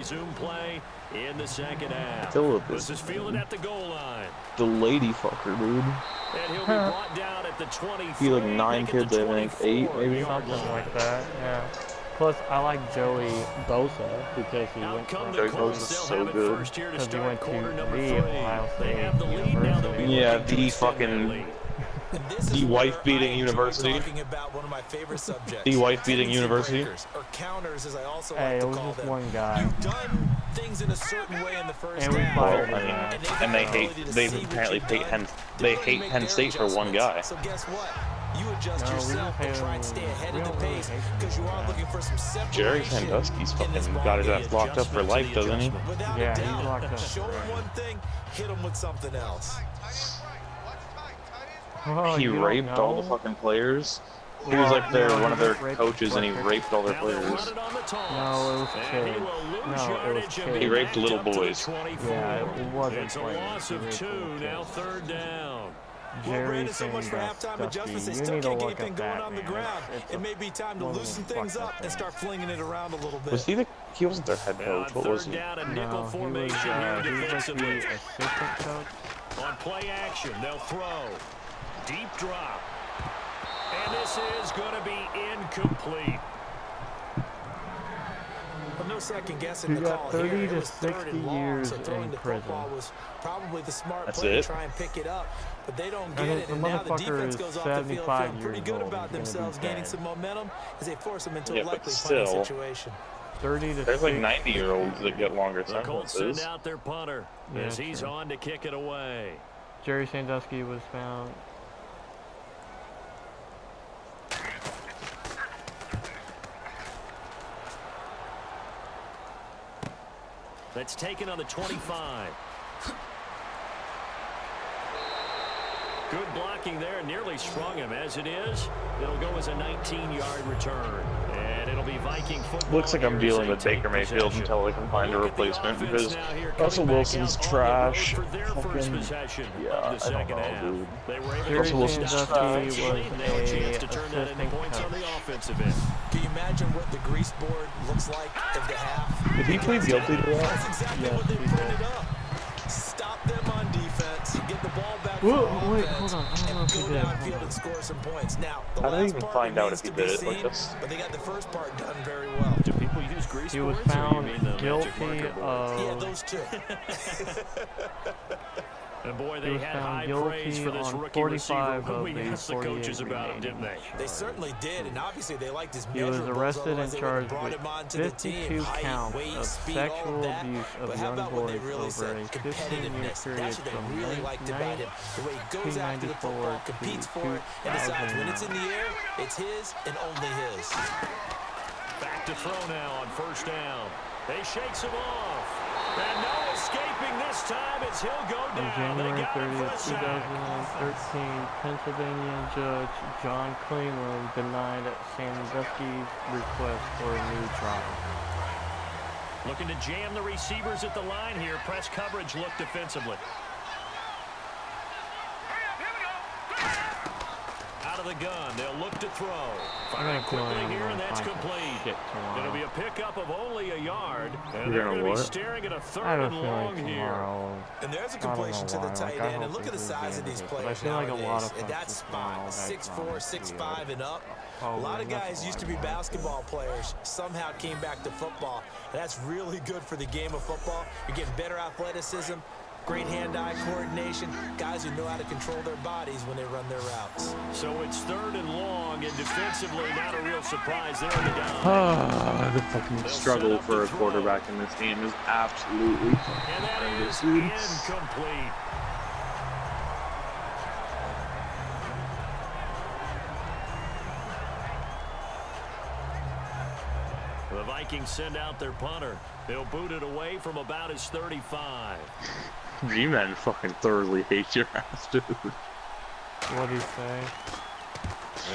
Resume play in the second half. Philip This is fielded at the goal line. The lady fucker, dude. And he'll be brought down at the 23. He like 9 kids, I think. 8, maybe. Something like that, yeah. Plus, I like Joey Bosa because he went to Joey Bosa is so good. Because he went to the Ohio State University. Yeah, the fucking the wife-beating university. The wife-beating university. Hey, it was just one guy. And we fired him. And they apparently hate Penn State for one guy. Jerry Sandusky's fucking got his ass locked up for life, doesn't he? Yeah, he's locked up. Show him one thing, hit him with something else. Oh, He raped all the fucking players. He was like one of their coaches, and he raped all their players. No, it was kids. No, it was kids. He raped little boys. Yeah, it wasn't It's a loss of 2, now third down. Jerry Sandusky, you need to look at that, man. It may be time to loosen things up and start flinging it around a little bit. Was he he wasn't their head coach, what was he? Down a No, nickel formation here he was like defensively. the assistant coach. On play action, they'll throw. Deep drop. And this is going to be incomplete. Well, no second guessing He the got call 30 here. It to was third 60 and long, years so throwing in the prison. football was probably the smart That's play it? to try and pick it up, but they don't get And it. the And now the motherfucker defense is goes off the field 75 feeling pretty years good old. about He's gonna themselves, be gaining fine. some momentum as they force them into Yeah, a but likely punting still. situation. 30 to There's like 60. 90-year-olds that get longer The Colts send sentences. out their punter Yeah, as he's sure. on to kick it away. Jerry Sandusky was found. That's taken on the 25. Good blocking there, nearly sprung him. As it is, it'll go as a 19-yard return. And it'll be Viking football. Looks like I'm dealing with Baker Mayfield until I can find a replacement because Russell Wilson's trash. Fucking, yeah, I don't know, dude. Jerry Russell Wilson's Sandusky trash. was a assistant coach. Can you imagine what the grease board looks like at the half? Did he plead guilty to that? That's exactly Yes, what they he printed did. up. Stop them on defense, get the ball back Whoa, from wait, offense, hold on. I don't know and if he go did. downfield and score some points. Now, the How did I last even part find out remains if he to be did it like seen, this? but they got the first part done very well. Do people use grease He was boards, or you found mean the magic guilty marker boards? Yeah, of. those two. And boy, He they was had found high guilty praise for this on rookie receiver 45 when of we the asked the 48 coaches about him, didn't they? They certainly did, and obviously they liked his He was measurables, arrested otherwise and they wouldn't charged brought with him onto the team. 52 Height, counts weight, of speed, all sexual of that. abuse of But how young about what they boys really over said? a 15-year Competitiveness. period That's what they from really liked about him. The way he goes after the 1994 football, to competes for it, and decides when it's in 2009. the air, it's his and only his. Back to throw now on first down. They shakes him off. And no escaping this time as he'll go On down. They January got him for a 30th, sack. 2013, Pennsylvania Judge John Cleveland denied Sandusky's request for a new trial. Looking to jam the receivers at the line here. Press coverage look defensively. Out of the gun. They'll look to throw. Firing quickly here, and that's complete. It'll be a pickup of only a yard. And they're going to be staring at a I third have a and long feeling here. tomorrow. And there's a I don't completion know to the why, tight like, I end. And hope look at the this is size the of these end of it, but I players feel like a lot nowadays. of At that folks spot, just 6'4", 6'5", and up. A lot of guys used to be basketball players, somehow came back to football. And that's really good for the game of football. You're getting better athleticism, great hand-eye coordination, guys who know how to control their bodies when they run their routes. So it's third and long, and defensively not a real surprise there on the down. The fucking struggle for a quarterback in this game is absolutely And that is horrendous. incomplete. The Vikings send out their punter. They'll boot it away from about his 35. G-Men fucking thoroughly hate your ass, dude. What do you say?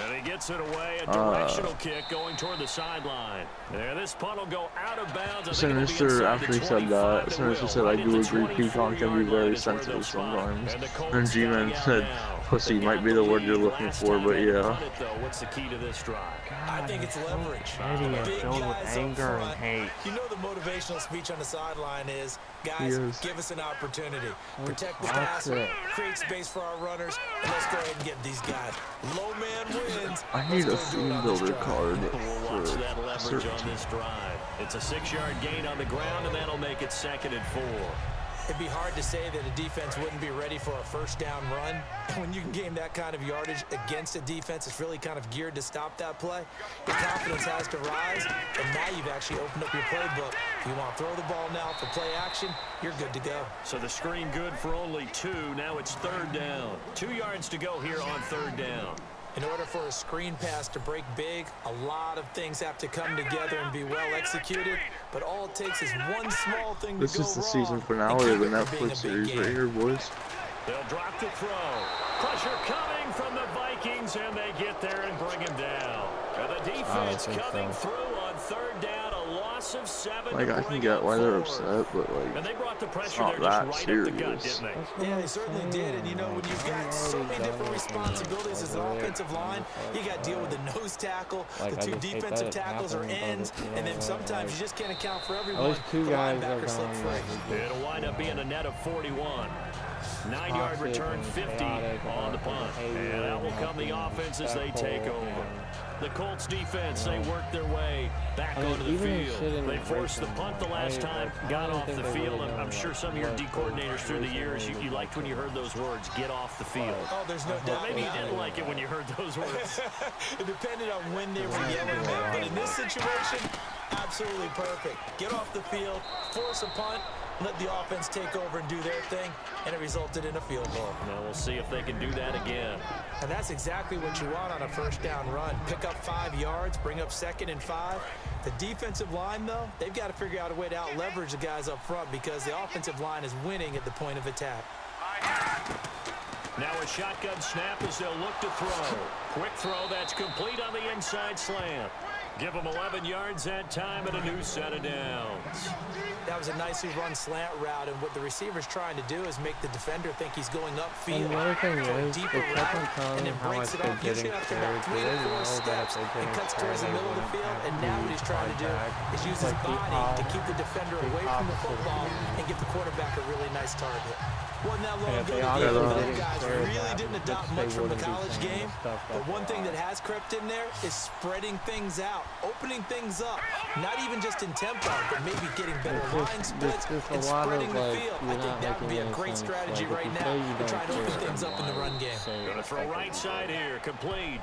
And he gets it away, a directional kick going toward the sideline. And this punt will go out of bounds. I think it'll be Sinister, inside after the he said 25 that, Sinister will. said, I Right at do the agree Peacock can be 24-yard very line is where they'll sensitive spot. sometimes. And the Colts And G-Man got out said, now. Pussy might be the word you're looking for, but yeah. What's the key to this drive? I think it's leverage. Big filled with anger and hate. You know the motivational speech on the sideline is, guys, give us an opportunity. Protect the passer, create space for our runners, and let's go ahead and get these guys. Low man wins. I need a field builder card. We'll watch that leverage on this drive. It's a 6-yard gain on the ground, and that'll make it 2nd and 4. It'd be hard to say that a defense wouldn't be ready for a first down run. When you can gain that kind of yardage against a defense, it's really kind of geared to stop that play. Your confidence has to rise, and now you've actually opened up your playbook. If you want to throw the ball now for play action, you're good to go. So the screen good for only 2. Now it's 3rd down. 2 yards to go here on 3rd down. In order for a screen pass to break big, a lot of things have to come together and be well executed, but all it takes is one small thing to go wrong. This is the season finale of the Netflix series right here, boys. They'll drop the throw. Pressure coming from the Vikings, and they get there and bring him down. And the defense coming through on 3rd down, a loss of 7. Like, I can get why they're upset, but like, and they brought the pressure it's not that serious. Yeah, they certainly did. And you know, when you've got so many different responsibilities as an offensive line, you got to deal with the nose tackle, the 2 defensive tackles or ends, and then sometimes you just can't account for everyone. Those 2 guys are free. It'll wind up being a net of 41. 9-yard return, 50 on the punt. And that will come the offense as they take over. The Colts defense, they worked their way back onto the field. They forced the punt the last time, got off the field. I'm sure some of your D coordinators through the years, you liked when you heard those words, get off the field. Oh, there's no doubt. Maybe you didn't like it when you heard those words. It depended on when they were yelling them, but in this situation, absolutely perfect. Get off the field, force a punt, let the offense take over and do their thing, and it resulted in a field goal. Now we'll see if they can do that again. And that's exactly what you want on a first down run. Pick up 5 yards, bring up 2nd and 5. The defensive line, though, they've got to figure out a way to out-leverage the guys up front because the offensive line is winning at the point of attack. Now a shotgun snap as they'll look to throw. Quick throw that's complete on the inside slant. Give them 11 yards that time and a new set of downs. That was a nicely run slant route, and what the receiver's trying to do is make the defender think he's going upfield for a deeper route, and then breaks it off usually after about 3 to 4 steps and cuts towards the middle of the field. And now what he's trying to do is use his body to keep the defender away from the football and give the quarterback a really nice target. Wasn't that long ago the NFL guys really didn't adopt much from the college game, but one thing that has crept in there is spreading things out, opening things up, not even just in tempo, but maybe getting better line splits and spreading the field. I think that would be a great strategy right now to try to open things up in the run game. Going to throw right side here, complete.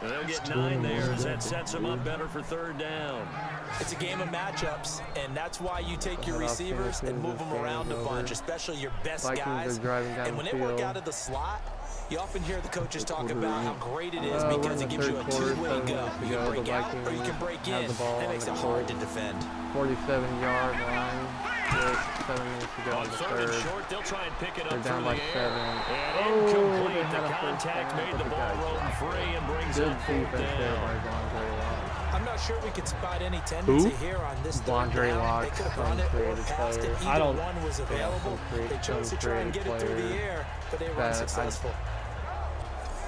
And they'll get 9 there as that sets them up better for 3rd down. It's a game of matchups, and that's why you take your receivers and move them around a bunch, especially your best guys. And when they work out of the slot, you often hear the coaches talk about how great it is because it gives you a 2-way go. You can break out or you can break in. That makes it hard to defend. 47-yard line. 7 minutes to go on the 3rd and short, they'll try and pick it up They're down through by the 7. And incomplete. The contact made the ball roll free and brings up 4th down. I'm not sure we could spot any tendency here on this 3rd down. They could have run it or passed it. Either one was available. They chose to try and get it through the air, but they were unsuccessful.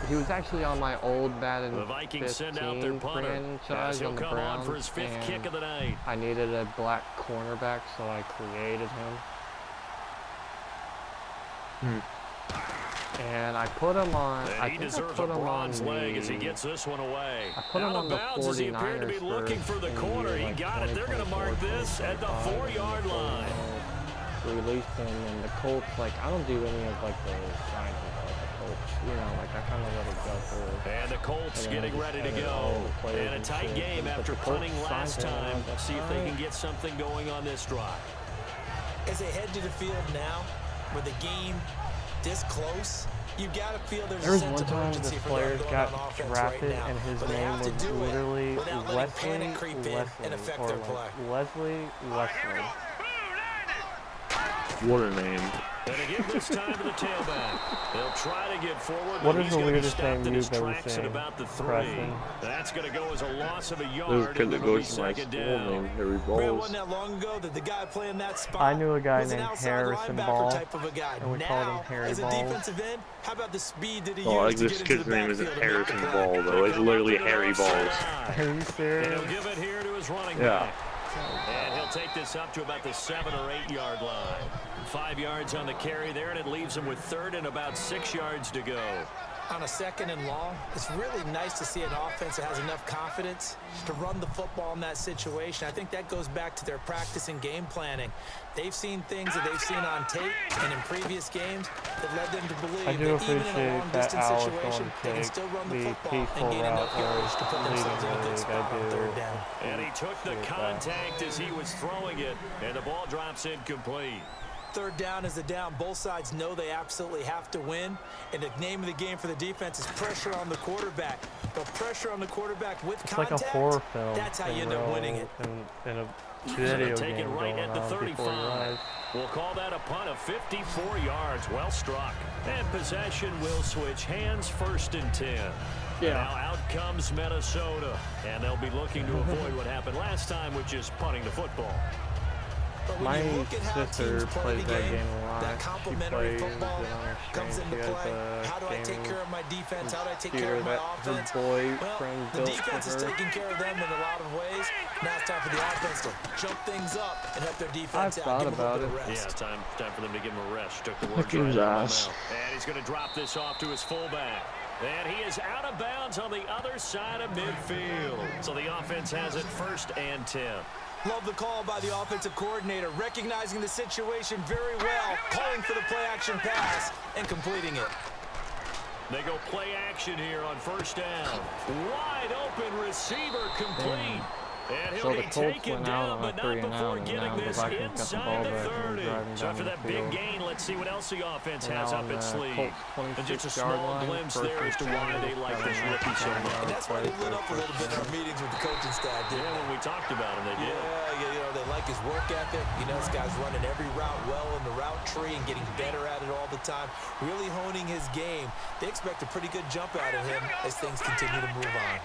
He was actually on my old Madden The Vikings send out their punter. franchise on the come Browns, on for his 5th kick of the night. I needed a black cornerback, so I created him. And I put him on. And he deserves a bronze leg as he gets this one away. I put him on the 49ers as he appeared to be looking for the corner. He got it. They're going to mark this at the 4-yard line. Released him, and the Colts, like, I don't do any of like the trying to you know, like I kind of let it go for. And the Colts getting ready to go. And a tight game after punting last time. See if they can get something going on this drive. As they head to the field now, with the game this close, you got to feel there's a sense of urgency for them going on offense right now. And his but they have to do literally it without letting panic creep in and affect their play. Leslie. What a name. And to give this time to the tailback. They'll try to get forward. What but is he's the going to be weirdest stopped name in his you've ever tracks seen? at about the 3. Preston. That's going to go as a loss of a This yard. kid And that it'll be goes to my second school down. named Harry It Balls. wasn't that long ago that the guy playing that spot I knew a guy was an named outside Harrison linebacker Ball, type of a guy. and we Now, called him Harry as a Balls. defensive end, how about the speed that he Oh, used to this get into kid's the name isn't backfield and make the Harrison play? Ball, though. It's literally Harry Balls. Are you And serious? he'll give it here to his running Yeah. back. And he'll take this up to about the 7 or 8 yard line. 5 yards on the carry there, and it leaves him with 3rd and about 6 yards to go. On a 2nd and long, it's really nice to see an offense that has enough confidence to run the football in that situation. I think that goes back to their practice and game planning. They've seen things that they've seen on tape and in previous games that led them to believe I do that even in a appreciate that long-distance Alex situation, going to they can take still run the the football peaceful and gain enough route yards to put of themselves in a leading good the spot on league. 3rd down. And he took the contact as he was throwing it, and the ball drops incomplete. 3rd down is the down. Both sides know they absolutely have to win. And the name of the game for the defense is pressure on the quarterback. But pressure on the quarterback with It's contact, like a horror film. that's how you end up winning it. In a So video they take it game right going at the on before your 35. eyes. We'll call that a punt of 54 yards. Well struck. And possession will switch hands, 1st and 10. Yeah. Now out comes Minnesota. And they'll be looking to avoid what happened last time, which is punting the football. But when My you look at how sister teams play plays the that game, game a lot. that She complementary plays football it on her comes stream. into She has play. a How do I take game care of my defense? How do I take computer care of my that her offense? boyfriend Well, the built defense for is her. taking care of them in a lot of ways. Now it's time for the offense to jump things up and help their defense I've out. thought Give them a about little bit of Yeah, rest. time for them to give him a rest. Took the words Look at his right out of my ass. mouth. And he's going to drop this off to his fullback. And he is out of bounds on the other side of midfield. So the offense has it 1st and 10. Love the call by the offensive coordinator, recognizing the situation very well, calling for the play-action pass and completing it. They go play action here on 1st down. Wide open receiver complete. And he'll So the be Colts taken went out down, on but a not 3-and-out, before and getting now the this Vikings got the inside ball the back and 30. driving So down after the that big field. gain, let's see what else the offense And has now up on its the sleeve. Colts And just a 26-yard small line, glimpse first there as to and why 10, they like this coming rookie so out. much. And that's why they lit up a little bit in our meetings with the coaching staff, didn't Yeah, they? when we talked about him, they did. Yeah, they like his work ethic. You know, this guy's running every route well in the route tree and getting better at it all the time, really honing his game. They expect a pretty good jump out of him as things continue to move on.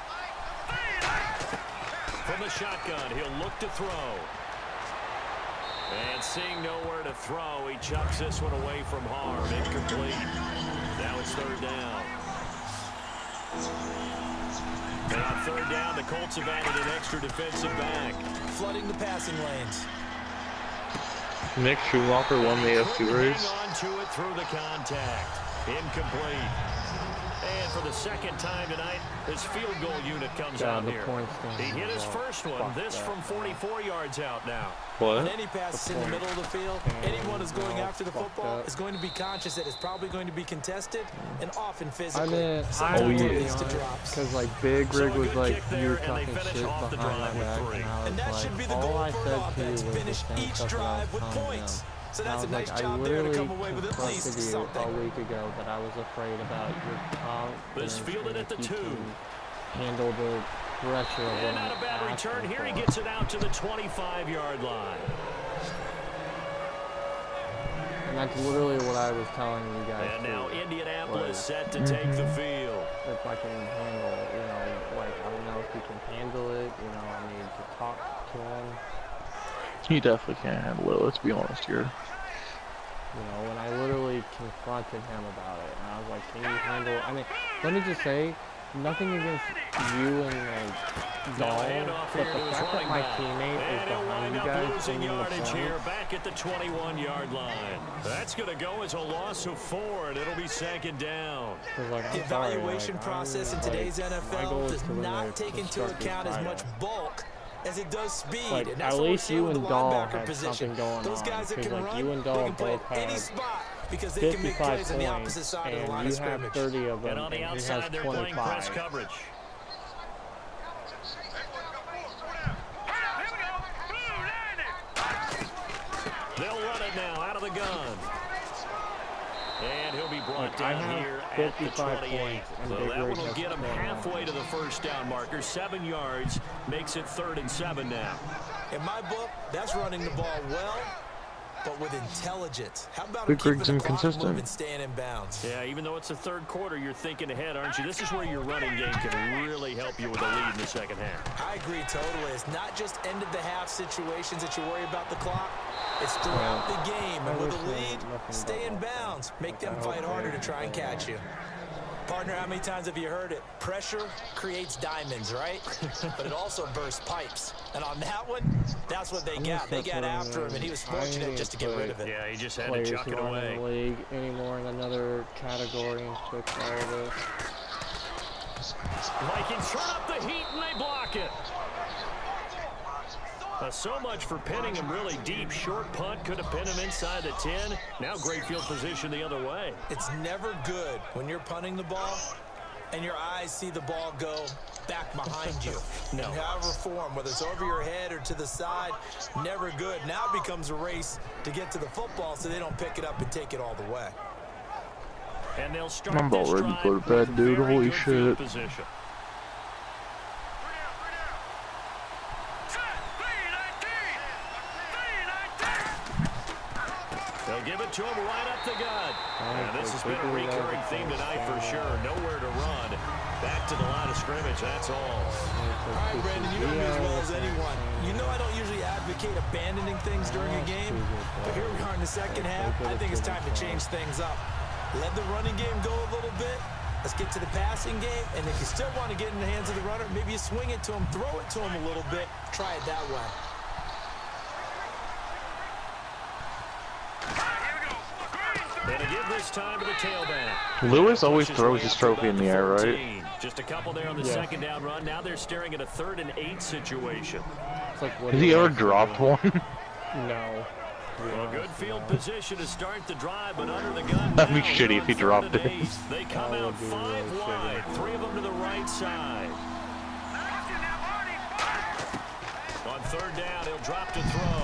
From the shotgun, he'll look to throw. And seeing nowhere to throw, he chucks this one away from harm. Incomplete. Now it's 3rd down. And on 3rd down, the Colts have added an extra defensive back. Flooding the passing lanes. Nick Schumacher won the AFC race. Hang on to it through the contact. Incomplete. And for the 2nd time tonight, his field goal unit comes out the here. points don't He hit his involve. first one. Fuck This that. from 44 yards out now. When What? any pass is in the middle of the field, anyone who's going after the football is going to be conscious that it's probably going to be contested and often I physically. mean, Sometimes Oh, it yeah. leads to drops. Because like Big So a Rig was good like, kick you there, were and they talking finish shit off the behind my drive with back, 3. and I was And that like, should be the all goal I for said an to you offense. was the Finish same each stuff that I drive was with telling points. them. So And I that's a was nice like, I job there to literally come away with at least confronted you something. a week ago that I was afraid about your This confidence fielded and at the if you 2. can handle the pressure of And what not a I'm bad asking return here. He for. gets it out to the 25-yard line. And that's literally what I was telling you guys. And now too. Indianapolis Was- set to take the field. If I can handle, you know, like, I don't know if he can handle it, you know, I need to talk to him. He definitely can't handle it, let's be honest here. You know, and I literally confronted him about it, and I was like, can you handle, I mean, let me just say, nothing against you and, like, Now Dahl, a handoff but here the to his fact that running my back. teammate is And he'll behind wind you up guys losing bringing the yardage point, here back at the 21-yard line. That's going to go as a loss of 4, and it'll be 2nd down. 'cause, like, The I'm sorry, evaluation like, process in I'm, today's like, my NFL goal is does to win not the take into constructors account as much title. bulk as it does speed. Like, and that's at what we're least seeing you with and the Dahl linebacker had position. something going Those on, guys that 'cause, can like, run, you and they Dahl can play both at any had spot because they can make 55 plays on the opposite points, side of the line and of you have scrimmage. 30 of them, And on the and he has outside, they're playing press 25. coverage. They'll run it now out of the gun. And he'll be brought Like, I down have here at the 55 28. points, and So Big that Rig one will has get him 21. halfway to the 1st down marker. 7 yards makes it 3rd and 7 now. In my book, that's running the ball well but with intelligence. How about Big keeping Rig's the clock inconsistent. moving, staying in bounds? Yeah, even though it's the third quarter, you're thinking ahead, aren't you? This is where your running game can really help you with a lead in the second half. I agree totally. It's not just end-of-the-half situations that you worry about the clock. It's throughout the game. And with a lead, stay in bounds. Make them fight harder to try and catch you. Partner, how many times have you heard it? Pressure creates diamonds, right? But it also bursts pipes. And on that one, that's what they got. They got after him, and he was fortunate just to get rid of it. Yeah, he just had to chuck it away. In the league anymore in another category and fix all of this. Vikings turn up the heat, and they block it. So much for pinning him really deep. Short punt could have pinned him inside the 10. Now great field position the other way. It's never good when you're punting the ball and your eyes see the ball go back behind you. No. In however form, whether it's over your head or to the side, never good. Now it becomes a race to get to the football so they don't pick it up and take it all the way. And they'll start I'm about ready to go to bed, dude. Holy shit. Position. They'll give it to him right up the gut. And this has been a recurring theme tonight for sure. Nowhere to run. Back to the line of scrimmage, that's all. All right, Brandon, you know me as well as anyone. You know I don't usually advocate abandoning things during a game, but here we are in the second half. I think it's time to change things up. Let the running game go a little bit. Let's get to the passing game, and if you still want to get in the hands of the runner, maybe you swing it to him, throw it to him a little bit, try it that way. And to give this time to the tailback. Lewis always throws his trophy in the air, right? Just a couple there on the second down run. Now they're staring at a 3rd and 8 situation. It's like, Has he ever dropped one? No. Well, good field position to start the drive, but under the gun. That'd be shitty if he dropped it. They come out 5 wide, 3 of them to the right side. On 3rd down, he'll drop to throw.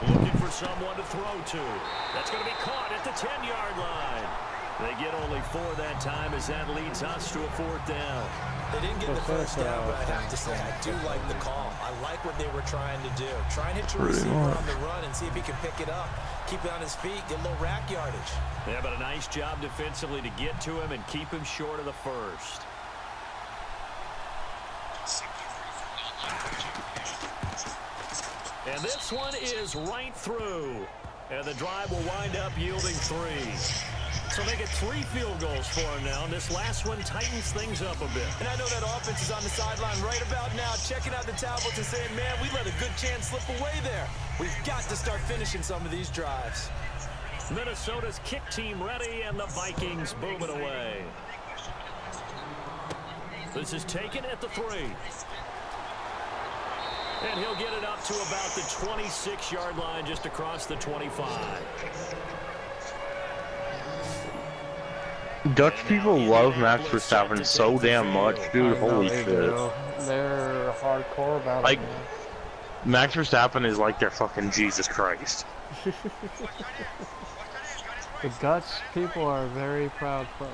Looking for someone to throw to. That's going to be caught at the 10-yard line. They get only 4 that time as that leads us to a 4th down. They didn't get the first down, but I have to say I do like the call. I like what they were trying to do. Try and hit your receiver on the run and see if he can pick it up. Keep it on his feet, get a little rack yardage. Yeah, but a nice job defensively to get to him and keep him short of the first. And this one is right through. And the drive will wind up yielding 3. So they get 3 field goals for him now. And this last one tightens things up a bit. And I know that offense is on the sideline right about now, checking out the tablets and saying, man, we let a good chance slip away there. We've got to start finishing some of these drives. Minnesota's kick team ready, and the Vikings boom it away. This is taken at the 3. And he'll get it up to about the 26-yard line, just across the 25. Dutch people love Max Verstappen so damn much, dude. Holy shit. They're hardcore about like, it, man. Max Verstappen is like their fucking Jesus Christ. The Dutch people are very proud folks.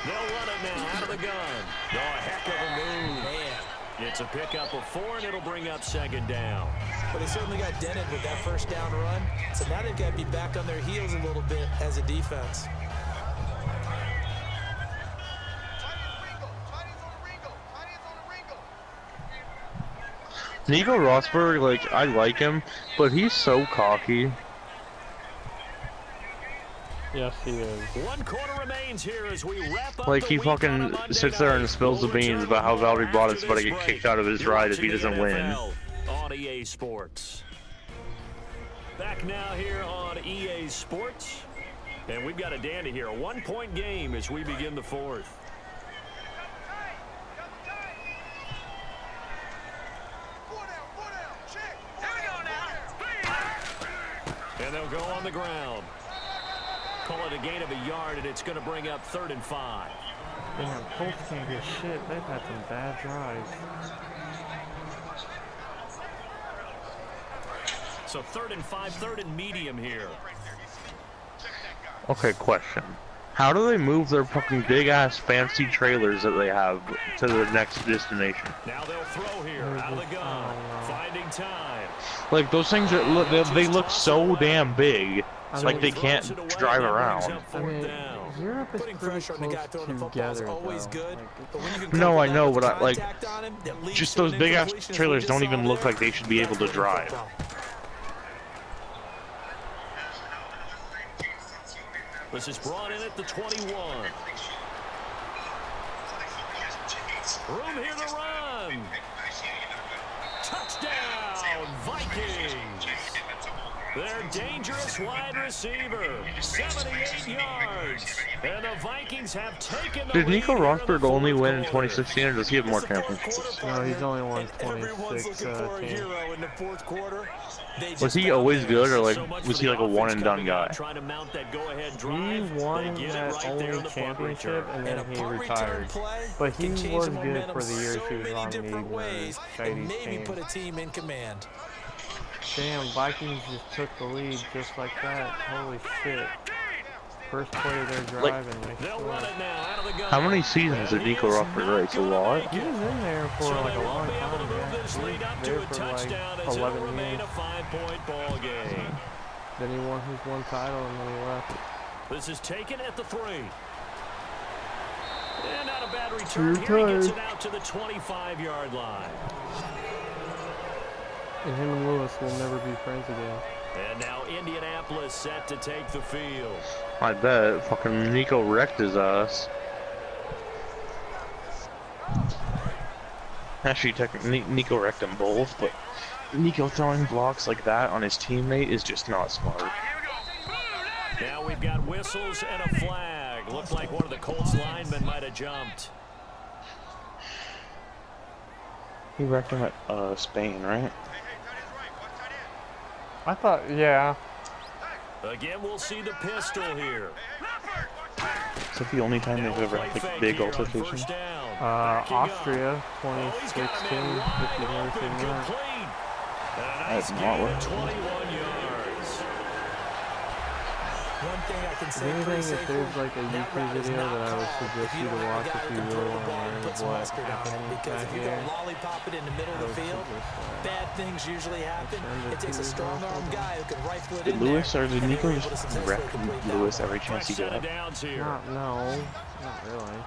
They'll run it now out of the gun. Oh, a heck of a move. Man. It's a pickup of 4, and it'll bring up 2nd down. But they certainly got dented with that first down run. So now they've got to be back on their heels a little bit as a defense. Nico Rosberg, like, I like him, but he's so cocky. Yes, he is. 1 quarter remains here as we wrap up. Like, he fucking sits there and spills the beans about how Valtteri Bottas about to get kicked out of his ride if he doesn't win. On EA Sports. Back now here on EA Sports. And we've got a dandy here. A 1-point game as we begin the 4th. And they'll go on the ground. Call it a gain of a yard, and it's going to bring up 3rd and 5. Damn, Colts can't get shit. They've had some bad drives. So 3rd and 5, 3rd and medium here. Okay, question. How do they move their fucking big-ass fancy trailers that they have to the next destination? Now they'll throw here out of the gun. Finding Replay time. Like those things are, they look so damn big. It's like they can't drive around. I mean, Europe is pretty close together, though. No, I know, but I like just those big ass trailers don't even look like they should be able to drive. This is brought in at the 21. Room here to run. Touchdown, Vikings. Their dangerous wide receiver, 78 yards. And the Vikings have taken the Did Nico lead Rosberg only win in 2016, or does he have more championships? No, he's only won 26 Was he always good, or like was he like a one and done guy? He won that only championship and then he retired. But he was good for the years he was on the Mercedes team. Damn, Vikings just took the lead just like that. Holy shit. First play of their drive and they scored. How many seasons did Nico Rosberg race? A lot? He was in there for like a long time, yeah. He was there for like 11 years. Then he won his one title and then he left. This is taken at the 3. And not a bad return here. He gets it out to the 25-yard line. And him and Lewis will never be friends again. And now Indianapolis set to take the field. I bet. Fucking Nico wrecked his ass. Actually, Nico wrecked them both, but Nico throwing blocks like that on his teammate is just not smart. Now we've got whistles and a flag. Looked like one of the Colts linemen might have jumped. He wrecked him at Spain, right? I thought, yeah. Again, we'll see the pistol here. Is that the only time they've ever had like big altercation? Austria, 2016, if you've never seen that. That's not what. 21 yards. One thing I can say, if there's like a YouTube video that I would suggest you to watch if you really want to learn what happened because if you here, go lollipop it in the middle of the field, bad things usually happen. It takes a strong arm guy who can rifle it in Lewis there. or did Nico just wreck Lewis every chance he got? No, not really.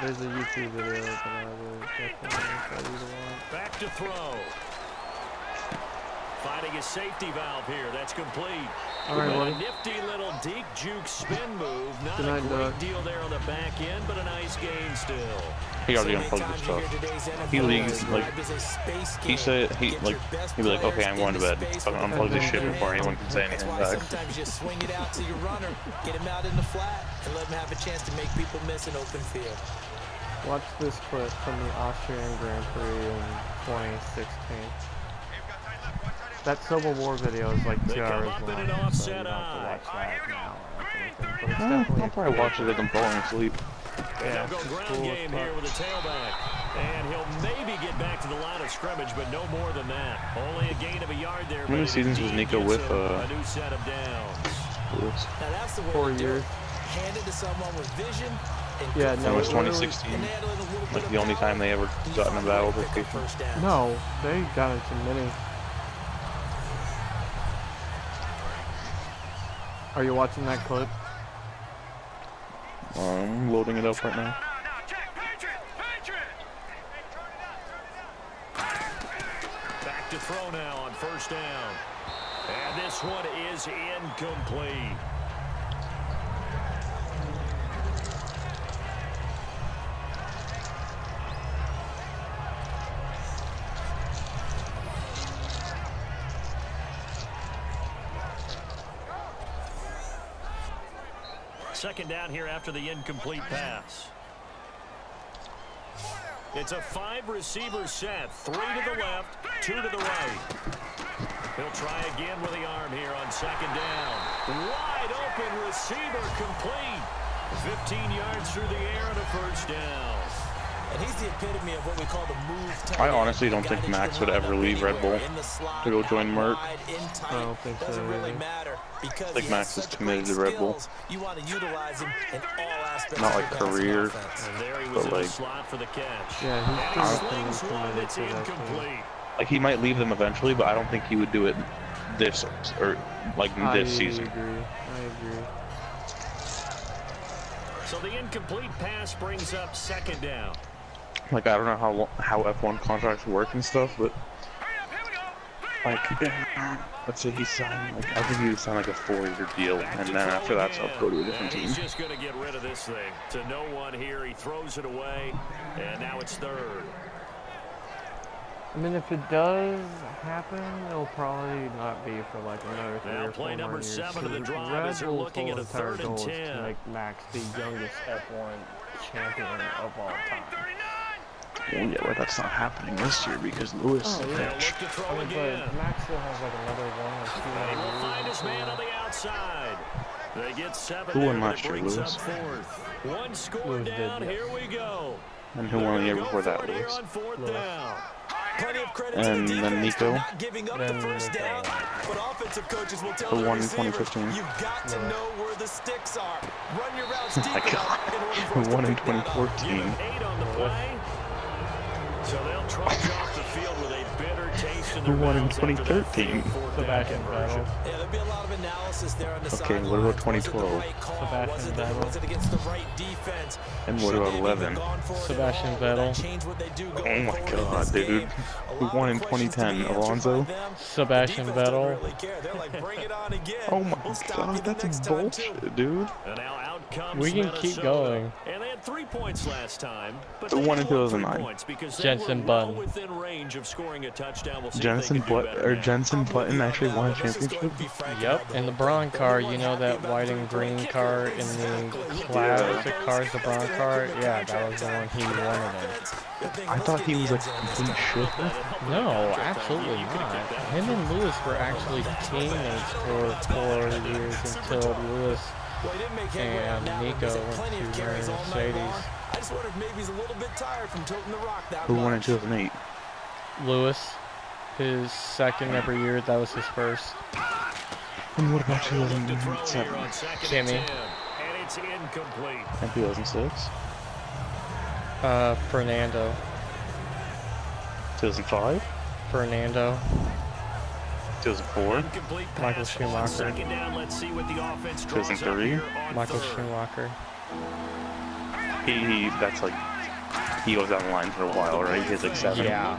There's a YouTube video that I would definitely tell you to watch. Back to throw. Finding a safety valve here. That's complete. All right, buddy. A nifty little deep juke spin move. Not Good night, a great Doug. deal there on the back end, but a nice gain still. He already unplugged his stuff. He leaves like he said he'd be like, okay, I'm going to bed. Fucking unplug this shit before anyone can say anything back. Sometimes you just swing it out to your runner, get him out in the flat, and let him have a chance to make people miss an open field. Watch this clip from the Austrian Grand Prix in 2016. That Civil War video is like 2 hours long, so you don't have to watch that now or anything. But it's definitely I'll probably watch it like I'm falling asleep. yeah, They'll go ground cool game stuff. here with a tailback. And he'll maybe get back to the line of scrimmage, but no more than that. Only a gain of a yard there. How many seasons was Nico with a new set of downs. Lewis? Now that's the way 4 to do years. it. Hand it to someone with vision. Yeah, That no, was 2016. Like the only time they ever got in a battle with people. No, they got into many. Are you watching that clip? I'm loading it up right now. Back to throw now on first down. And this one is incomplete. Second down here after the incomplete pass. It's a 5-receiver set. 3 to the left, 2 to the right. He'll try again with the arm here on second down. Wide open receiver complete. 15 yards through the air and a first down. And he's the epitome of what we call the move tight I end. honestly don't think Max would ever leave Red Bull to go join Merck. I don't think so Doesn't really either. matter. Because like Max is committed to Red Bull. You want to utilize him in all aspects. Not like career, but like, yeah, he's pretty committed to that team. Like he might leave them eventually, but I don't think he would do it this or like this season. I agree. So the incomplete pass brings up second down. Like I don't know how F1 contracts work and stuff, but like let's say he signed, like I think he would sign like a 4-year deal, and then after that's up, go to a different team. He's just going to get rid of this thing to no one here. He throws it away, and now it's third. I mean, if it does happen, it'll probably not be for like another 3 or 4 play number more years. 7 of the drive Red as they're Bull's looking at a whole entire 3rd and goal is 10. to make Max the youngest F1 champion of all time. Well, yeah, but that's not happening this year because Lewis is a bitch. I mean, but Max still has like another 1 or 2 He will more find years. his man on the outside. They get 7 Who there, won but last it year, brings Lewis? up 4th. 1 score Lewis did, down. yes. Here we go. And who won the year before that, Here Lewis? on 4th Lewis. down. Plenty of credit And to the then defense Nico. for not giving up the first down, but offensive coaches will tell Who the won in receivers, 2015? you've got to know where the sticks are. Run your routes deep My God. enough in order for Who us to won in pick that up. 2014? 8 on the play. So they'll trudge off the field with a bitter taste in their Who won in mouths after that 2013? fourth down Sebastian conversion. Vettel. Yeah, there'll be a lot of analysis there on the Okay, sidelines. what about Was it the 2012? right call? Sebastian Vettel. Was it against the right defense? And what Should about they have even 11? gone for it at Sebastian all? Will that Vettel. change what they do Oh going my forward in God, this dude. game? A Who lot won of in questions to be 2010? answered Alonso? by them. Sebastian The defense doesn't Vettel. really care. They're like, bring it on again. Oh my We'll stop you God, the that's next time, too. bullshit, dude. And now out comes We can Minnesota. keep going. And they had 3 points last time, but Who they won in only won 3 2009? points because they Jensen were well Button. within range of scoring a touchdown. We'll see if Jensen they can do better now. Jensen Button actually won a championship. Yep, in the Braun car, you know that white and green car in the classic cars, the Braun car? Yeah, that was the one he won it in. I thought he was like a complete shifter. No, absolutely not. Him and Lewis were actually teammates for 4 years until Lewis and Nico went to Mercedes. I just wonder if maybe he's a little bit tired from tilting the rock that Who won in much. 2008? Lewis, his second every year, that was his first. And what about They'll look to throw 2007? here on 2nd and Kimmy. 10, and it's incomplete. And 2006? Fernando. 2005? Fernando. 2004? Incomplete Michael pass on Schumacher. 2nd down. Let's see what the offense draws up 2003? here on Michael 3rd. Schumacher. That's like, he goes down the line for a while, right? He has like 7. Yeah.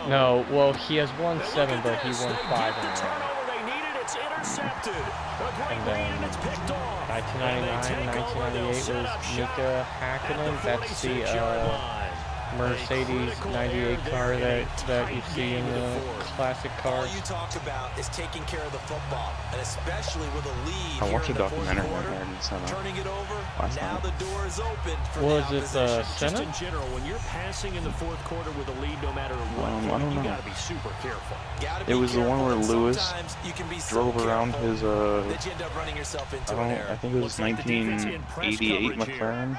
No, well, he has won 7, but he won 5 in a row. They need it. It's intercepted. And then 1999, 1998 was Mika Hakkinen. That's the Mercedes 98 car that you see in the classic All cars. you talk about is taking care of the football, and especially with a lead I here watched in a the fourth documentary on quarter. Madden NFL. Turning it over, Last now night. the door is open for Was the it the opposition. Just Senate? in general, when you're passing in the 4th quarter with a lead, no matter what, I don't you know. got to be super careful. Gotta It be was the one careful, where and Lewis sometimes you can be so drove around careful his, that you end up running yourself into an error. I think it was 1988 McLaren.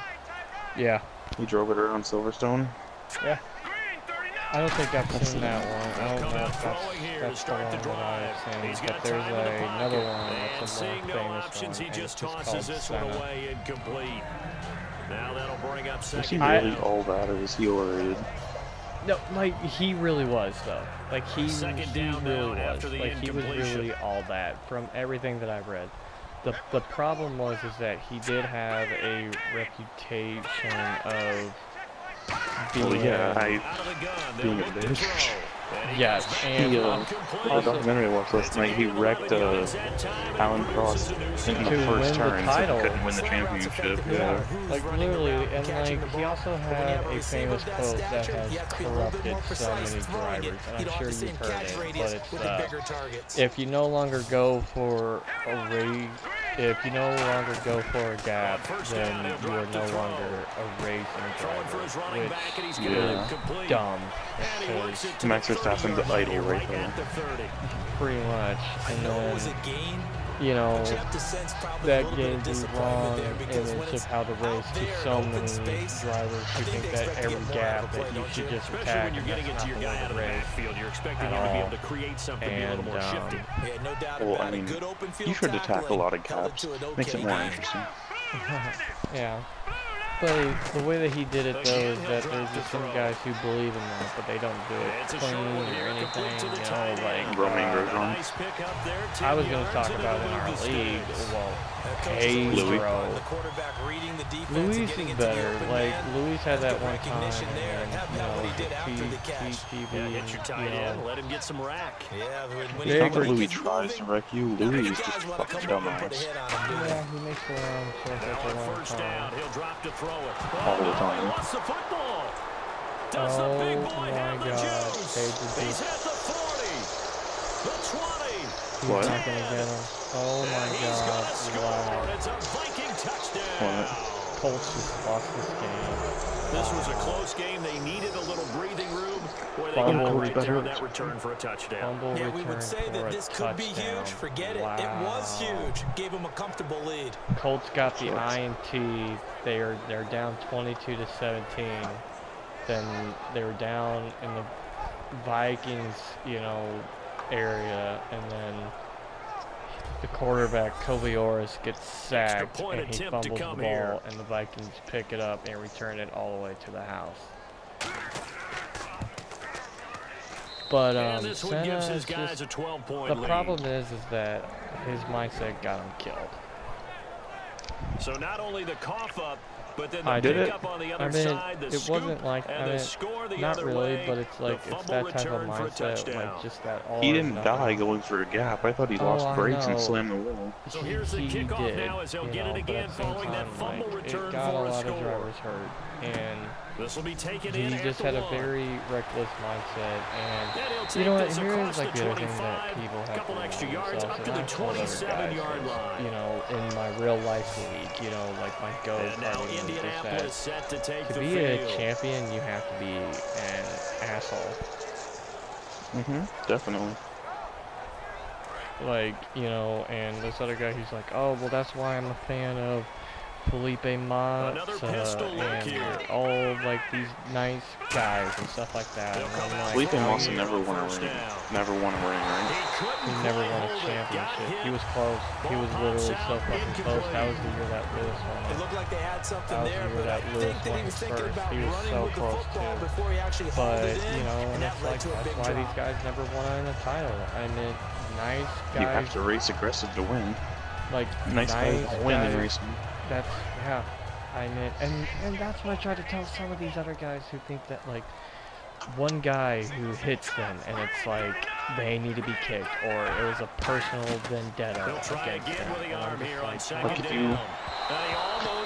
Yeah. He drove it around Silverstone. Yeah. I don't think I've That's seen the that one. one. I don't know if that's the one that I've seen. But there's another one that's a more Seeing no famous options, one. he And just it's just tosses called this one Senna. away incomplete. Now that'll bring up Was he 2nd really down. all that, or was he overrated? No, like, he really was, though. Like, he Second down really now was. after the Like, he was incompletion. really all that from everything that I've read. The problem was that he did have a reputation of being Well, yeah, Out of the gun, they'll being a look to bitch. throw. And Yes, and He, also, the documentary I watched last night, he wrecked Alan Cross in the To first win the turn, so title. he couldn't win the championship. Yeah. like, literally, and like, he also had a famous quote that has corrupted so many drivers, and I'm sure you've heard it, but it's, if you no longer go for a race, if you no longer go for a gap, then you are no longer a racing driver, which Yeah. is dumb, because Max Verstappen's the idol right there. pretty much, and I know it then, was a gain, you know, that gave the wrong image of how to race to so many drivers who think that every gap that you should just attack, and that's not the way to race You're expecting him to be able to create something a little more shifty. Well, I mean, you should attack a lot of gaps. Makes it more interesting. Yeah. But the way that he did it, though, is that there's just some guys who believe in that, but they don't do it clean or anything, you know, like, I was going to talk about in our league, well, Pedro. Luis is better. Like, Luis had that one time, and, you know, TV, and, let him get some rack. Yeah, but Louis tries to wreck you. Louis is just fucking dumbass. Yeah, he makes it around for a long time. He'll drop to throw it. All the time. Wants the football. Does the big boy have the juice? He's at the 40, the 20. He's not gonna get him. Oh my God! Wow. It's a Viking touchdown. Colts just lost this game. This was a close game. They needed a little breathing room. Boy, they Fumble got right there on that return for a touchdown. Yeah, we would say that this could be huge. Forget it. It was huge. Gave him a comfortable lead. Colts got the INT. They're down 22-17. Then they were down in the Vikings, you know, area, and then the quarterback Kobe Orris gets sacked and he fumbles the ball, and the Vikings pick it up and return it all the way to the house. But Senna is just, the problem is that his mindset got him killed. So not only the cough up, but then the pick up on the other side, the it wasn't like, not really, but it's like, it's that type of mindset, like just that all He didn't die going for a gap. I thought he lost brakes and slammed the wall. So here's the kickoff now as he'll get it again following that fumble return it got a lot of drivers hurt, and this will be taken he just had a very reckless mindset, and you know what, here's like the other thing that people have to remind themselves, and I've told other guys, you know, in my real life league, you know, like my go-karting league, is that to be a champion, you have to be an asshole. Definitely. Like, you know, and this other guy, he's like, oh, well, that's why I'm a fan of Felipe Massa and all like these nice guys and stuff like that. And I'm like, Felipe Massa never won a ring. Never won a ring, right? He never won a championship. He was close. He was literally so fucking close. That was the year that Lewis won it. It looked like they had something that was there, the year that Lewis won it first. He was so close too. But, you know, and it's like, that's why these guys never won a title. I mean, nice guys. You have to race aggressive to win. Like, nice guys win in racing. That's, yeah, I mean, and that's what I try to tell some of these other guys who think that, like, one guy who hits them and it's like they need to be kicked, or it was a personal vendetta against them. And I'm just like, if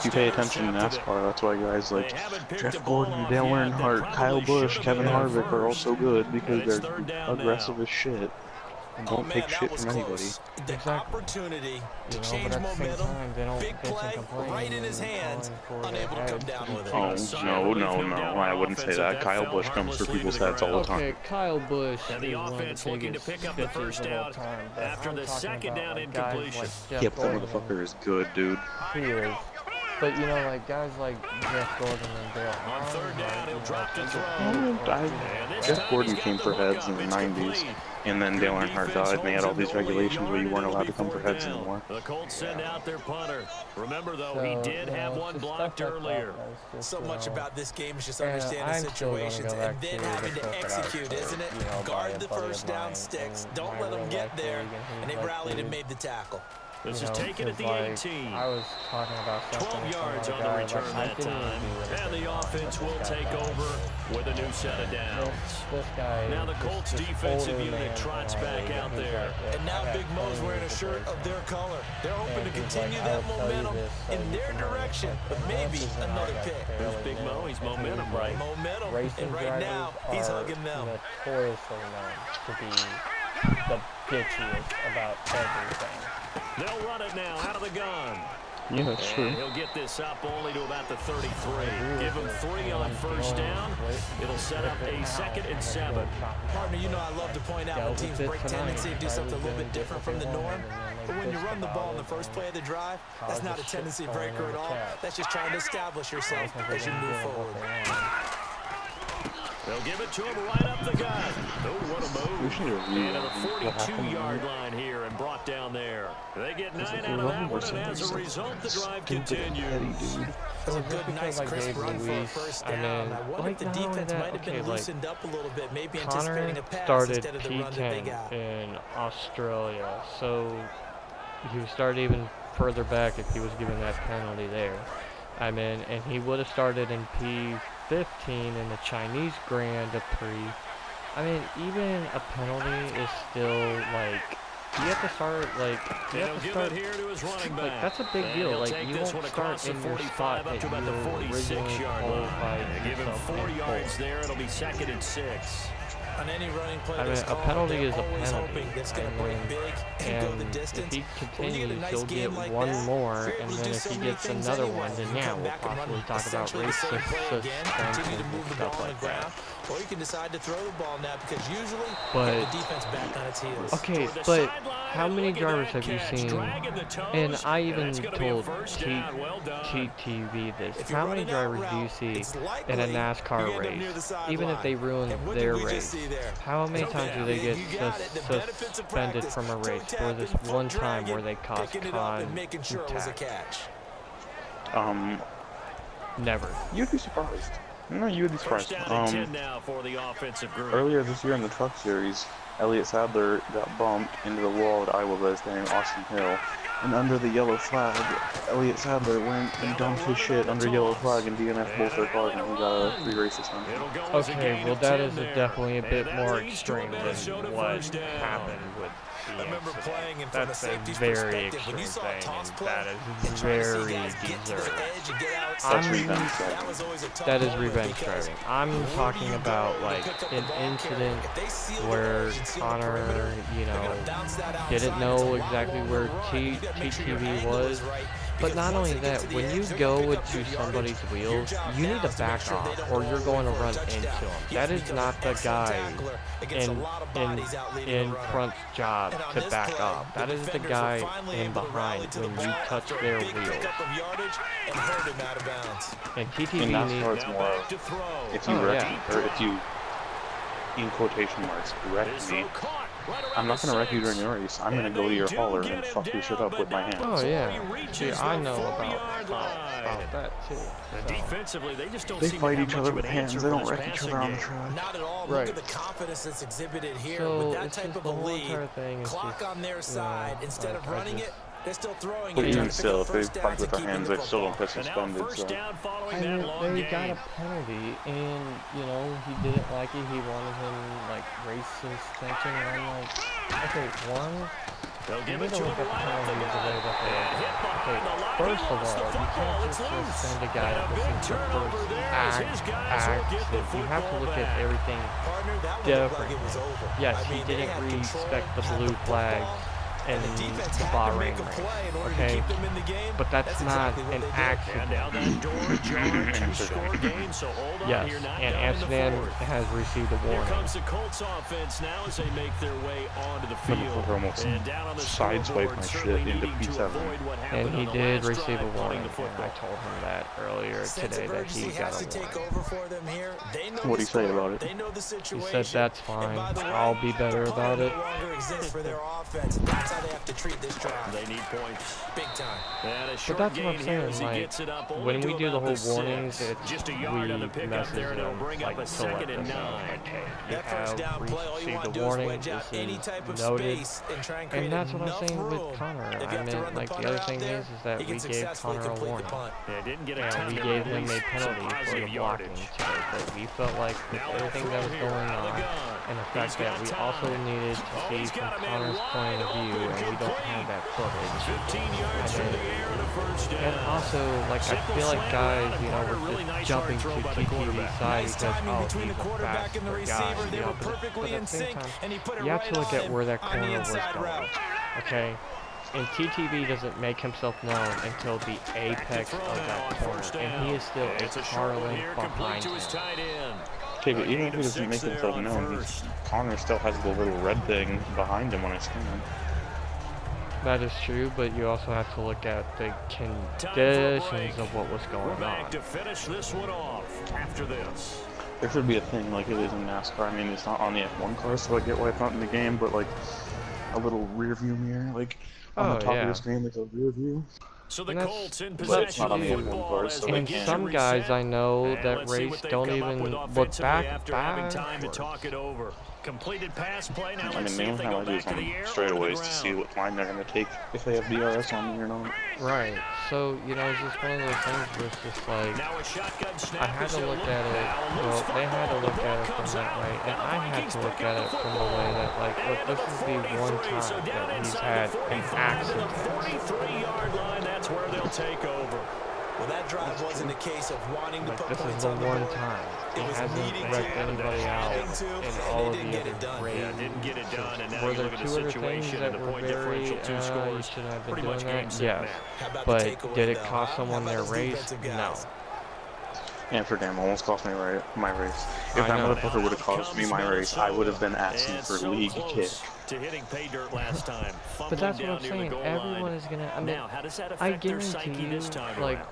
you pay attention to NASCAR, that's why guys like Jeff Gordon, Dale Earnhardt, Kyle Busch, Kevin Harvick are all so good, because they're aggressive as shit. And don't take shit from anybody. The opportunity to change momentum, big play, right in his hands, unable to come down with it. Oh, no, I wouldn't say that. Kyle Busch comes for people's heads all the time. Okay, Kyle Busch and the offense looking to pick up the first down after the second down incompletion. Yep, that motherfucker is good, dude. He is. But, you know, like, guys like Jeff Gordon and Dale. On third down, he'll drop to throw. Jeff Gordon came for heads in the 90s, and then Dale Earnhart died, and they had all these regulations where you weren't allowed to come for heads anymore. The Colts send out their punter. Remember, though, he did have one blocked earlier. So much about this game is just understanding situations and then having to execute, isn't it? Guard the first down sticks. Don't let them get there. And they rallied and made the tackle. This is taken at the 18. I was talking about 12 yards on the return that time. And the offense will take over with a new set of downs. Now the Colts defensive unit trots back out there. And now Big Mo's wearing a shirt of their color. They're hoping to continue that momentum in their direction, but maybe another pick. Who's Big Mo? He's momentum, right? Momentum. And right now, he's hugging them. Notoriously known to be the bitchiest about everything. They'll run it now out of the gun. Yeah, that's true. He'll get this up only to about the 33. Give him 3 on first down. It'll set up a 2nd and 7. Partner, you know I love to point out when teams break tendency to do something a little bit different from the norm. But when you run the ball in the first play of the drive, that's not a tendency breaker at all. That's just trying to establish yourself as you move forward. They'll give it to him right up the gut. Oh, what a move. And to the 42-yard line here and brought down there. They get 9 out of that one, and as a result, the drive continues. That's a good, nice, crisp run for a first down. I wonder if the defense might have been loosened up a little bit, maybe anticipating a pass instead of the run that they got. in Australia, so he was started even further back if he was given that penalty there. I mean, and he would have started in P15 in the Chinese Grand Prix. I mean, even a penalty is still like, you have to start like, you have to start here to his running back. Like, that's a big deal. Like, you won't start in your spot that you originally qualified. Give him 4 yards there. It'll be 2nd and 6. On any running play, I mean, a penalty is a penalty, that's going to break big and go the distance. If he continues, he'll get one more, and then if he gets another one, then yeah, we'll possibly talk about race suspension and stuff like that. Or you can decide to throw the ball now because usually but, the defense back on its heels. Okay, but how many drivers have you seen? And I even told TTV this. How many drivers do you see in a NASCAR race, even if they ruin their race? How many times do they get suspended from a race for this one time where they caused contact? Never. You'd be surprised. No, you would be surprised. Earlier this year in the Truck Series, Elliott Sadler got bumped into the wall at Iowa by this guy named Austin Hill. And under the yellow flag, Elliott Sadler went and dumped his shit under yellow flag and DNF'd both their cars, and he got a 3 race suspension. Okay, well that is definitely a bit more extreme than what happened with I remember playing in that's a very extreme thing, and that is very deserved. That is revenge driving. I'm talking about like an incident where Connor, you know, didn't know exactly where TTV was. But not only that, when you go into somebody's wheels, you need to back off, or you're going to run into them. That is not the guy in front's job to back off. That is the guy in behind when you touch their wheels. And TTV needs more of, if you wreck, or if you, in quotation marks, wreck me, I'm not going to wreck you during your race. I'm going to go to your hauler and fuck your shit up with my hands. Oh, yeah. See, I know about that, too. Defensively, they just don't they fight each other with hands. They don't wreck each other on the track. Not at all. Right. Look at the confidence that's exhibited here. So, with that type of a lead, clock on their side. Instead of running it, they're still throwing but it. even still, if they fight with their hands, they still don't get suspended. So. I mean, they got a penalty, and, you know, he didn't like it. He wanted him, like, race suspension, and I'm like, okay, one, you need to look at the penalties the way that they are. Okay, first of all, you can't just suspend a guy that was in the first accident. You have to look at everything differently. Yes, he didn't respect the blue flag and the Bahrain race, okay? But that's not an accident. Yes, and Amsterdam has received a warning. Here comes the Colts offense now as they make their way onto the field. And down on the sideswipe my shit into P7. And he did receive a warning, and I told him that earlier today that he got a warning. What did he say about it? He said, that's fine, I'll be better about it. They have to treat this drive. They need points. Big time. But that's what I'm saying, like, when we do the whole warnings, just a we yard on the pickup there, and it'll bring up a 2nd and 9. Okay, you have received the warning, this is noted, and that's what I'm saying with Connor. I mean, like, the other thing is that we gave Connor a warning, and we gave him a penalty for the blocking today, but we felt like with everything that was going on, and the fact that we also needed to see from Connor's point of view, and we don't have that footage. And also, like, I feel like guys, you know, we're just jumping to TTV's side because, oh, he's a faster guy, you know, but at the same time, you have to look at where that corner was going, okay? And TTV doesn't make himself known until the apex of that corner, and he is still a car length behind him. Okay, but even if he doesn't make himself known, Connor still has the little red thing behind him when I scan him. That is true, but you also have to look at the conditions of what was going on. Back to finish this one off after this. There should be a thing like it is in NASCAR. I mean, it's not on the F1 car, so I get why it's not in the game, but like a little rear view mirror, like on the top of the screen, like a rear view. So the Colts in possession of football as and some guys I know that race don't even look back after having time to talk it over. Completed pass play. Now I let's mean, see they if don't they have go ideas back to on the air or straightaways the to see ground. what line they're going to take if they have DRS on them or not. Right. So, you know, it's just one of those things where it's just like, Now a shotgun snap I had to look at it, well, they had to look at it from that way, and I had to look at it from the way that, like, look, this is the one time that he's had an accident. 43-yard line, that's where they'll take over. Well, that drive wasn't a case of wanting to Like, put this points is the on the one board. time. He It was hasn't needing wrecked to, anybody out having to, in and all they of didn't the get it other done. races. Yeah, didn't get it done, and now Were you there look at the two other things situation that and the were point very, differential, two you scores. shouldn't have been Pretty much doing game that? set Yes. now. How about the But takeaway, did it though, cost huh? someone How their about those race? defensive No. guys? Amsterdam almost cost me my race. If I that know. motherfucker would have cost me my race, I would have been asking And for so league close kick. to hitting pay dirt last time. But that's Fumbling what I'm down near the saying. goal Everyone line. is gonna. I mean, Now, how does that I affect their guarantee psyche you, this time like, around?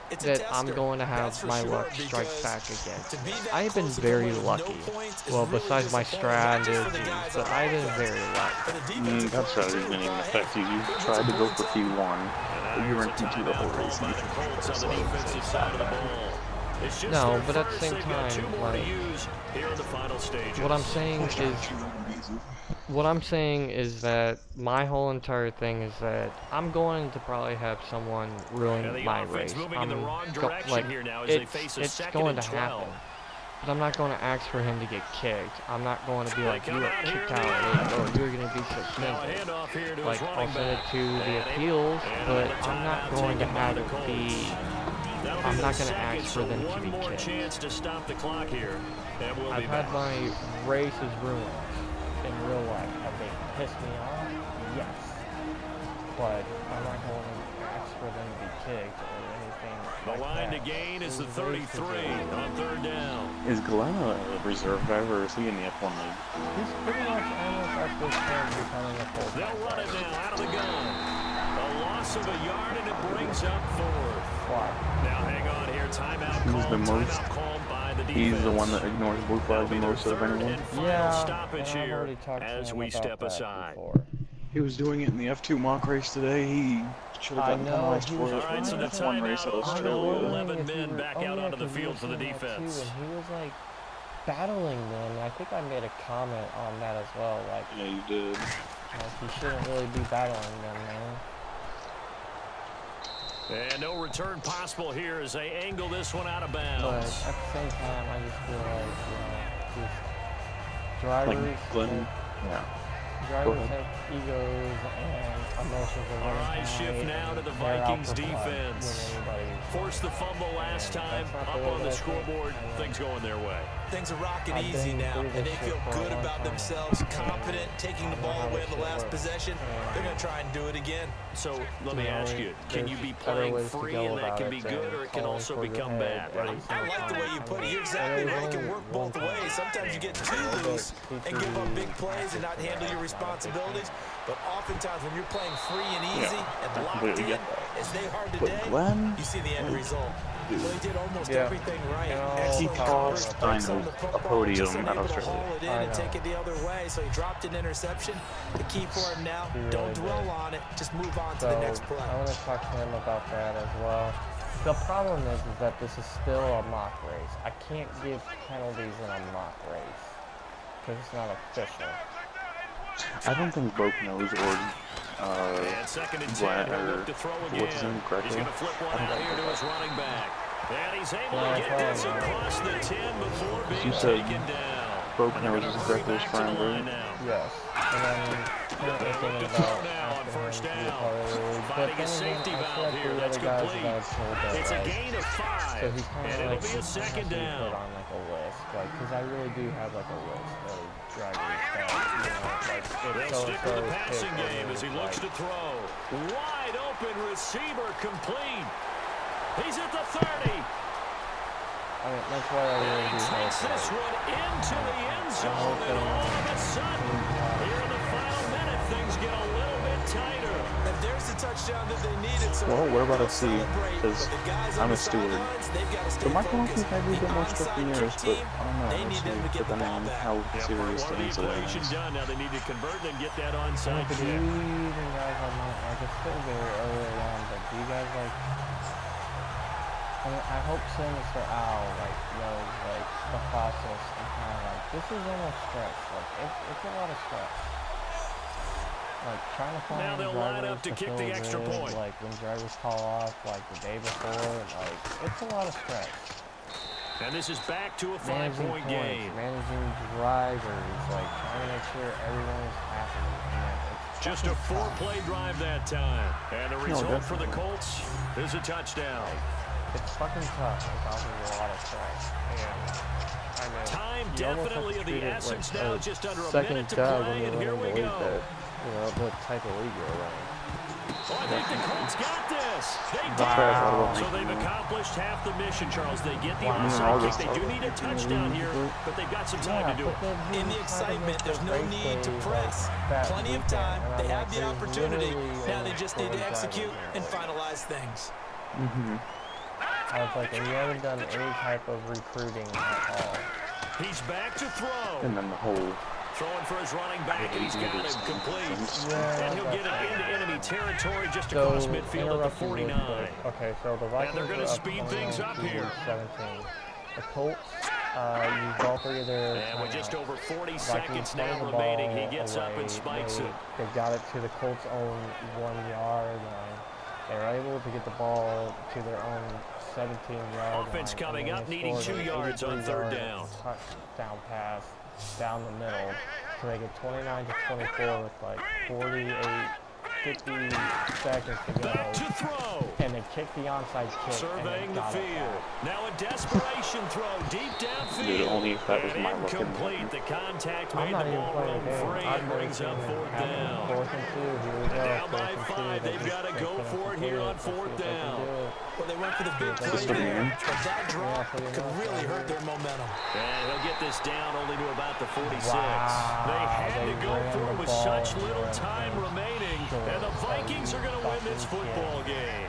It's a that tester. I'm going to That's have for my sure, luck strike because back again. to be that I've been close to very going with no lucky. points is Well, really besides my disappointing, not just for the strategies, guys but on I've been offense, very lucky. for the defensive That players, strategy too. didn't even Hey, affect you. You who gets tried the to go points for up? P1, but you were in There's a P2 the whole timeout race. called by the Colts on the defensive side of the ball. It's just No, their but at the first. same They've got two time, more to like, use here in the final stages. What I'm saying is that my whole entire thing is that I'm going to probably have someone And ruin the my offense race. moving in the wrong direction like, here now as they face a it's second going and to 12. happen. But I'm not going to ask for him to get kicked. I'm not going to be like, you come are out here kicked in the out, or end. you're going to be Now a suspended. handoff here to Like, his I'll running send it back. to the appeals, but I'm not going to have it be. I'm not going to ask for them to be One more kicked. chance to stop the clock here. And we'll I've be had back. my races ruined in real life. Have they pissed me off? Yes. But I'm not going to ask for them to be kicked or anything The like line that. to gain is the These races 33 are- on third down. Is Glenn a reserve driver or is he in the F1 league? He's pretty much almost at this point becoming a full-time They'll run it driver. now out of the gun. A loss of a yard and it brings up fourth. Why? Now hang on here. Timeout He's called. the most- Timeout called by the defense. He's the one that ignores blue flag the That'll be most out their of third anyone. and final Yeah, stoppage and I've here already talked to as him we about step that aside. before. He was doing it in the F2 mock race today. He should have I gotten know, penalized he for was it. All right, so in the the F1 race timeout at over. Australia. 11 men back out onto the field for the He defense. was like battling them. I think I made a comment on that as well. Like, Yeah, you did. he shouldn't really be battling them, man. And no return possible here as they angle this one out of But bounds. at the same time, I just feel like, these drivers, Like Glenn, yeah. drivers ahead. have egos and emotions are All running right, high, shift now to the and they're out Vikings for blood defense. when anybody- Forced the fumble last And time, that's not up the way on the that I think. scoreboard, I know. things going their way. Things are rocking I've easy been now, through and this they shit feel for a good long about time. themselves, And confident, taking the I know ball how away this in the shit last works. possession. And They're going to try and do it again. So let me You know, ask you, can you be there's better playing ways to free go and that about can it be than good or it can calling also for your become head bad, every right? single I like the time. way you put it. You're I exactly know right. It there's can only work one both time. ways. Sometimes you get too loose and give up big plays and not handle your responsibilities. But oftentimes when you're playing free and easy and I locked completely in, get that. as they are But today, Glenn, you see the end result. Well, he did almost Yeah. everything right. You know, Excellent he coverage, cost breaks on Dino the a football, podium just at unable to Australia. haul it in I and know. take it the other way. So he dropped an interception. The key for him now, He really don't did. dwell on it. Just move on to So the next play. I want to talk to him about that as well. The problem is that this is still a mock race. I can't give penalties in a mock race because it's not official. I don't think Boak knows or And second and 10, Glenn, he'll or look to throw what's his again. name, Greco? He's going to flip one I don't out think here to so. his running back. And he's able Yeah, to get this probably. across the 10 before You being said taken down. Boak And they're knows gonna is hurry Greco's back to the friend, line right? now. Yes. And then currently thinking to about throw now on asking first him to be a down. part of the league. But Finding a then again, safety I feel valve like here. the That's other guys complete. that I've told that, It's a like, gain of 5, so he's kind and of it'll like, be a second put down. on like a list, like, because I really do have like a list of drivers that, like, if They'll stick with the so-and-so is passing picked, game as he looks to throw. Wide open receiver complete. He's at the 30. I mean, that's why I And really he do hope takes this that. one into the end zone, hope and that all of a sudden, here in the final minute, things get a little bit tighter. And touchdown that they needed. So well, we're about to see, because I'm a steward. So my Vikings have a bit more stuff than yours, but I don't know. Let's see, depending on how serious the incident is. Done. Now they need to convert and get that onside Do kick. you even guys have not, like, it's still very early on, but do you guys, like, I mean, I hope Sinister Al, like, knows, like, the process and kind of, like, this is almost stress. Like, it's a lot of stress. Like, trying to find now they'll line drivers up to kick the extra good, point. like, when drivers call off, like, the day before, like, it's a lot of stress. And this is back to a Managing 5-point points, game. managing drivers, like, trying to make sure everyone is happy. And it's Just a fucking tough. 4-play drive that time. And the result for the Colts is a touchdown. It's fucking tough. It's also a lot of stress. And I mean, Time you almost have definitely to of treat the it essence like now. a Just under a second minute to job play, when and you're here running we the league go. that, you know, the type of league you're running. Oh, I think the Colts got this. They did. Wow. So they've accomplished half the mission, Charles. They get the Wow. onside kick. They do need a touchdown here, but they've got some time to do it. In the excitement, there's no need to press. Plenty of time. They have the opportunity. Now they just need to execute and finalize things. I was like, and you haven't done any type of recruiting at all. He's back to throw. And then the whole Throwing for his running back, and he's got him complete. Yeah, And he'll get it into enemy territory just so, across midfield at the interrupting real 49. quick. Okay, so the Vikings they're gonna are up speed things up 21 here. to 17. The Colts used all three of their And with just timeouts. over 40 Vikings seconds now punted the remaining, ball he gets up away. and spikes it. They got it to the Colts' own 1-yard line. They were able to get the ball to their own 17-yard line. Offense coming and then up, they needing scored 2 an yards on 3rd 83-yard down. touchdown pass down the middle. So they get 29 to 24 with like 50 seconds to go. Back to throw. And they kick the onside kick. Surveying and the they got it field. back. Now a desperation throw deep downfield. Dude, only if that was And my luck. incomplete. The contact I'm made not the even ball playing roam the game. free. I've It never brings seen up it 4th happen. down. 4th and 2. Here we go. Down by 4th and 5. 2. They've got to go for it here on 4th down. Well, they went for the big play there, but that drop could really hurt their momentum. And he'll get this down only to about the 46. Wow, They had to they go ran for the it with ball such little and time remaining. And the Vikings are going to win this football game.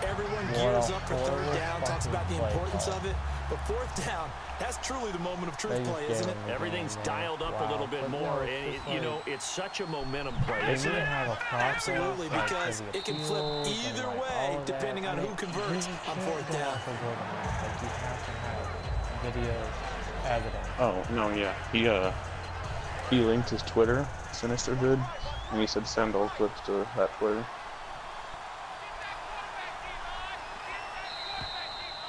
Everyone What gears a up for 3rd horrible down, talks about the fucking play importance call. of it. But 4th down, that's truly the moment of truth They just play, gave isn't it? him the Everything's game, dialed up wow. a little bit But no, more. it's And, just you know, like- it's such a momentum play, They isn't need to it? have a process, Absolutely, like, because for the it can flip appeals and, either like, way, all of that. depending on I who mean, converts you on can't 4th go down. off of word of mouth. Like, you have to have video evidence. Oh, no, yeah. He linked his Twitter, Sinister did, and he said send all clips to that Twitter.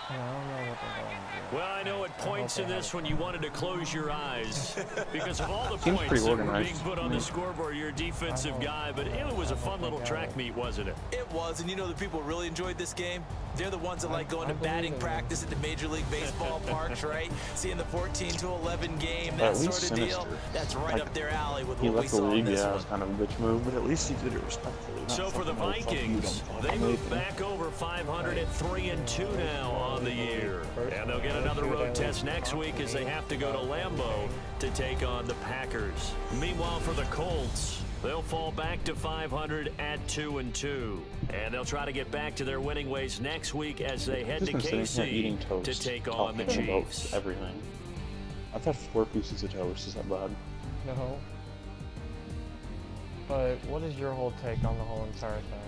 I don't know what they're going to do. Well, I know it points in this when you wanted to close your eyes because of all the Seems points pretty that were organized being put on the scoreboard. You're a defensive guy, but it was a fun little track meet, wasn't it? It was, and you know the people who really enjoyed this game? They're the ones that like going to batting practice at the Major League Baseball parks, right? Seeing the 14-11 game, that At least sort of deal. Sinister. That's right Like, up their alley with He what we left the saw in league, this yeah, it one. was kind of a bitch move, but at least he did it respectfully. not So for the fucking, "Oh, fuck you, Vikings, don't they fucking move make it." back over 500 at 3-2 now on the year. And they'll get another road test next week as they have to go to Lambeau to take on the Packers. Meanwhile, for the Colts, they'll fall back to 500 at 2-2. And they'll try to get back to their winning ways next week as they head Just to been sitting here KC eating toast, to take on the talking about Chiefs. everything. I've had 4 pieces of toast. Is that bad? No. But what is your whole take on the whole entire thing?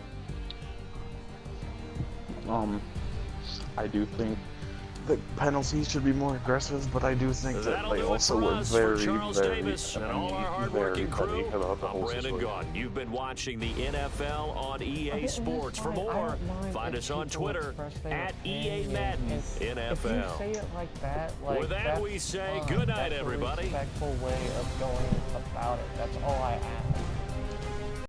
I do think the penalties should be more aggressive, but I do think that That'll they do it also for were us. very, For Charles very, Davis and all our very hardworking petty crew, about the I'm whole Brandon situation. Gaudin. You've been watching the NFL on EA Sports. For more, find us on Twitter at EA Madden NFL. If you say it like that, like, With that, that's we say fine. good night, That's everybody. a respectful way of going about it. That's all I ask.